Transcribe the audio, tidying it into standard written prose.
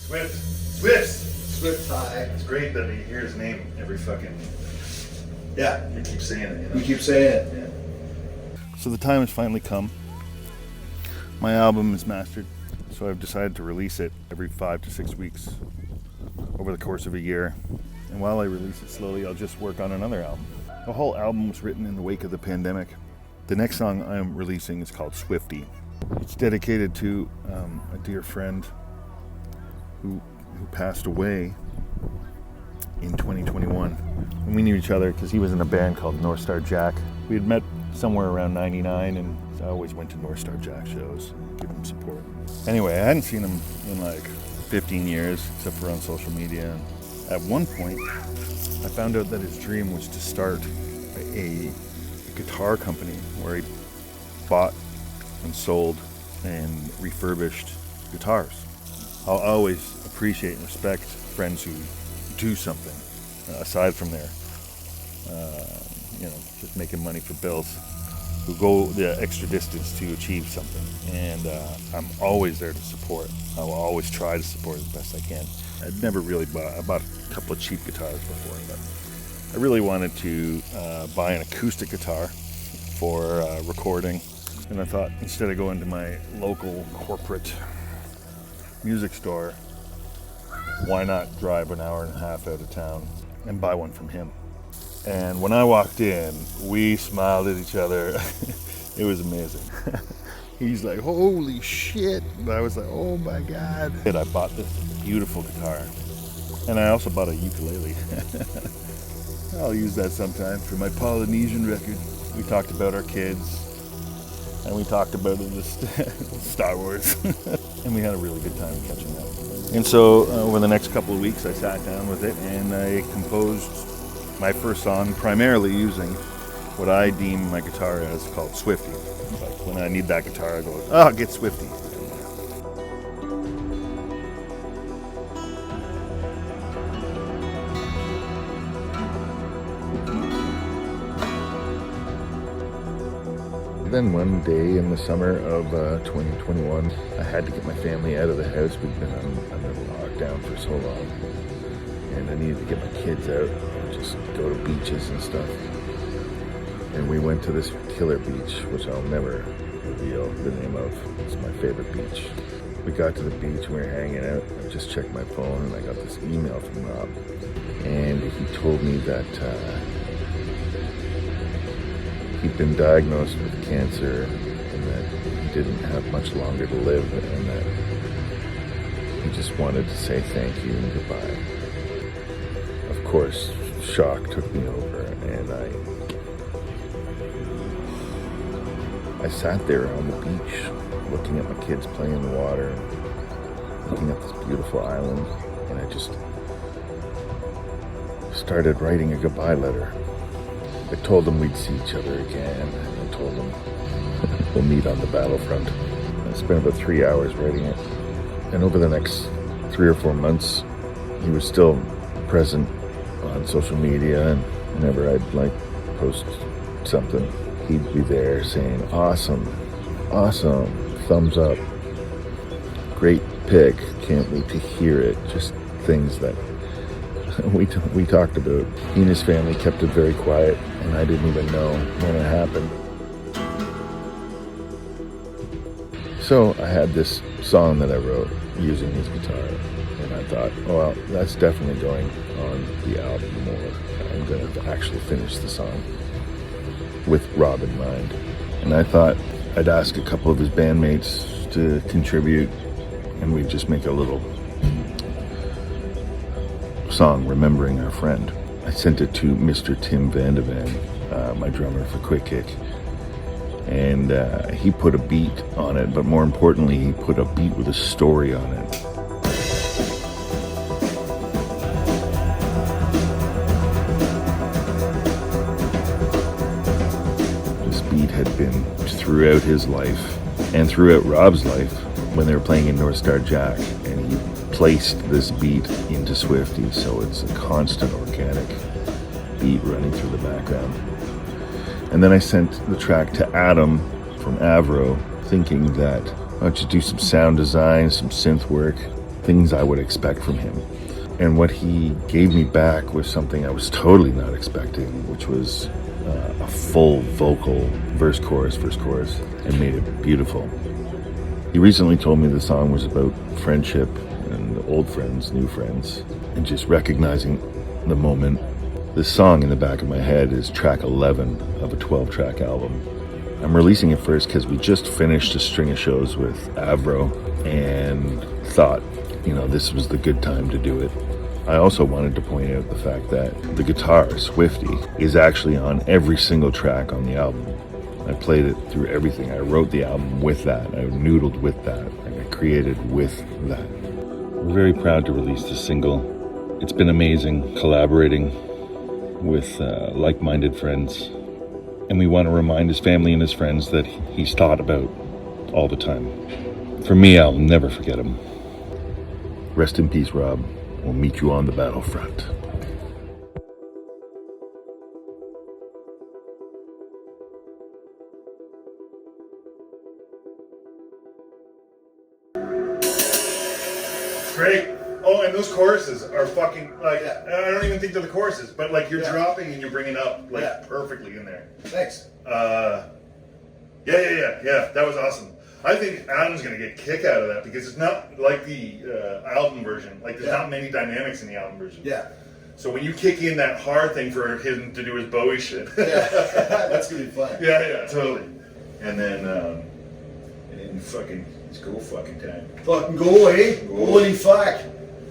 SWIFTY. It's great that you hear his name every fucking... Yeah. You keep saying it, you know? You keep saying it. Yeah. So the time has finally come. My album is mastered, so I've decided to release it every 5 to 6 weeks over the course of a year. And while I release it slowly, I'll just work on another album. The whole album was written in the wake of the pandemic. The next song I'm releasing is called SWIFTY. It's dedicated to a dear friend who passed away in 2021. And we knew each other because he was in a band called North Star Jack. We had met somewhere around 99, and I always went to North Star Jack shows and give him support. Anyway, I hadn't seen him in like 15 years, except for on social media. And at one point, I found out that his dream was to start a guitar company where he bought and sold and refurbished guitars. I'll always appreciate and respect friends who do something aside from their, just making money for bills, who go the extra distance to achieve something. And I'm always there to support. I will always try to support as best I can. I'd never really bought a couple of cheap guitars before, but I really wanted to buy an acoustic guitar for recording. And I thought, instead of going to my local corporate music store, why not drive an hour and a half out of town and buy one from him? And when I walked in, we smiled at each other. It was amazing. He's like, holy shit. And I was like, oh my God. And I bought this beautiful guitar. And I also bought a ukulele. I'll use that sometime for my Polynesian record. We talked about our kids. And we talked about Star Wars. And we had a really good time catching up. And so over the next couple of weeks, I sat down with it and I composed my first song primarily using what I deem my guitar as, called SWIFTY. Like when I need that guitar, I go, oh, get SWIFTY. Then one day in the summer of 2021, I had to get my family out of the house. We'd been under lockdown for so long. And I needed to get my kids out and just go to beaches and stuff. And we went to this killer beach, which I'll never reveal the name of. It's my favorite beach. We got to the beach, we were hanging out. I just checked my phone and I got this email from Rob. And he told me that he'd been diagnosed with cancer and that he didn't have much longer to live, and that he just wanted to say thank you and goodbye. Of course, shock took me over, and I sat there on the beach looking at my kids playing in the water, looking at this beautiful island, and I just started writing a goodbye letter. I told them we'd see each other again, and I told them we'll meet on the battlefront. I spent about 3 hours writing it, and over the next 3 or 4 months, he was still present on social media, and whenever I'd post something, he'd be there saying, awesome, thumbs up, great pick, can't wait to hear it. Just things that we talked about. He and his family kept it very quiet, and I didn't even know when it happened. So I had this song that I wrote using his guitar, and I thought, oh, well, that's definitely going on the album, or I'm going to actually finish the song with Rob in mind. And I thought I'd ask a couple of his bandmates to contribute, and we'd just make a little song remembering our friend. I sent it to Mr. Tim Vandevan, my drummer for Quick Kick, and he put a beat on it, but more importantly, he put a beat with a story on it. This beat had been throughout his life and throughout Rob's life when they were playing in North Star Jack, and he placed this beat into SWIFTY, so it's a constant organic beat running through the background. And then I sent the track to Adam from Avro, thinking that why don't you do some sound design, some synth work, things I would expect from him. And what he gave me back was something I was totally not expecting, which was a full vocal verse, chorus, and made it beautiful. He recently told me the song was about friendship and old friends, new friends, and just recognizing the moment. This song in the back of my head is track 11 of a 12-track album. I'm releasing it first because we just finished a string of shows with Avro and thought, this was the good time to do it. I also wanted to point out the fact that the guitar, SWIFTY, is actually on every single track on the album. I played it through everything. I wrote the album with that. I noodled with that. And I created with that. We're very proud to release this single. It's been amazing collaborating with like-minded friends. And we want to remind his family and his friends that he's thought about all the time. For me, I'll never forget him. Rest in peace, Rob. We'll meet you on the battlefront. Great. Oh, and those choruses are fucking, I don't even think they're the choruses, but you're dropping and you're bringing up perfectly in there. Thanks. Yeah, that was awesome. I think Adam's gonna get a kick out of that because it's not like the album version. There's not many dynamics in the album version. Yeah. So when you kick in that hard thing for him to do his Bowie shit, That's gonna be fun. yeah, totally. And then fucking, it's go fucking time. Fucking go, eh? Holy fuck.